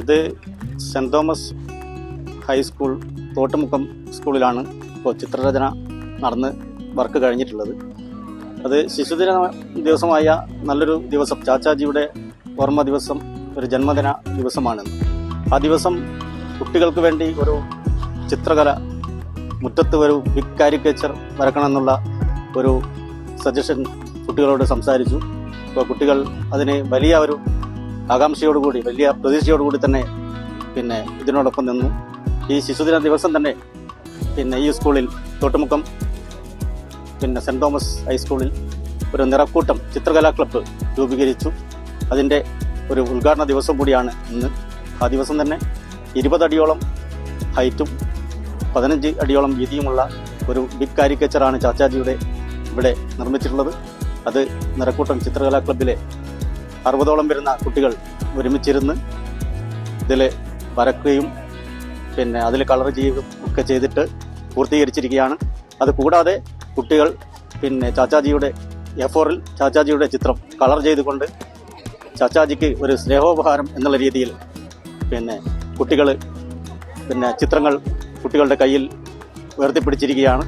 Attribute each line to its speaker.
Speaker 1: ഇത് cent Thomas high school Thottumukkam സ്കൂളിലാണ് ഇപ്പോൾ ചിത്രരചന നടന്ന് വർക്ക് കഴിഞ്ഞിട്ടുള്ളത്. അത് ശിശുദിന ദിവസമായ നല്ലൊരു ദിവസം, ചാച്ചാജിയുടെ ഓർമ്മ ദിവസം, ഒരു ജന്മദിന ദിവസമാണെന്ന്. ആ ദിവസം കുട്ടികൾക്ക് വേണ്ടി ഒരു ചിത്രകല, മുറ്റത്ത് ഒരു ബിഗ് കാരിക്കേച്ചർ വരക്കണമെന്നുള്ള ഒരു സജഷൻ കുട്ടികളോട് സംസാരിച്ചു. അപ്പോൾ കുട്ടികൾ അതിന് വലിയ ഒരു ആകാംക്ഷയോടുകൂടി, വലിയ പ്രതീക്ഷയോടുകൂടി തന്നെ ഇതിനോടൊപ്പം നിന്നു. ഈ ശിശുദിന ദിവസം തന്നെ ഈ സ്കൂളിൽ തോട്ടുമുക്കം സെൻറ് തോമസ് ഹൈസ്കൂളിൽ ഒരു നിറക്കൂട്ടം ചിത്രകലാ ക്ലബ്ബ് രൂപീകരിച്ചു. അതിൻ്റെ ഒരു ഉദ്ഘാടന ദിവസം കൂടിയാണ് ഇന്ന്. ആ ദിവസം തന്നെ 20 അടിയോളം ഹൈറ്റും 15 അടിയോളം വീതിയുമുള്ള ഒരു ബിഗ് കാരിക്കേച്ചറാണ് ചാച്ചാജിയുടെ ഇവിടെ നിർമ്മിച്ചിട്ടുള്ളത്. അത് നിറക്കൂട്ടം ചിത്രകലാ ക്ലബ്ബിലെ 60ഓളം വരുന്ന കുട്ടികൾ ഒരുമിച്ചിരുന്ന് ഇതിൽ വരക്കുകയും അതിൽ കളർ ചെയ്യുകയും ഒക്കെ ചെയ്തിട്ട് പൂർത്തീകരിച്ചിരിക്കുകയാണ്. അത് കൂടാതെ കുട്ടികൾ ചാച്ചാജിയുടെ A4-ൽ ചാച്ചാജിയുടെ ചിത്രം കളർ ചെയ്തുകൊണ്ട് ചാച്ചാജിക്ക് ഒരു സ്നേഹോപഹാരം എന്നുള്ള രീതിയിൽ കുട്ടികൾ ചിത്രങ്ങൾ കുട്ടികളുടെ കയ്യിൽ ഉയർത്തിപ്പിടിച്ചിരിക്കുകയാണ്.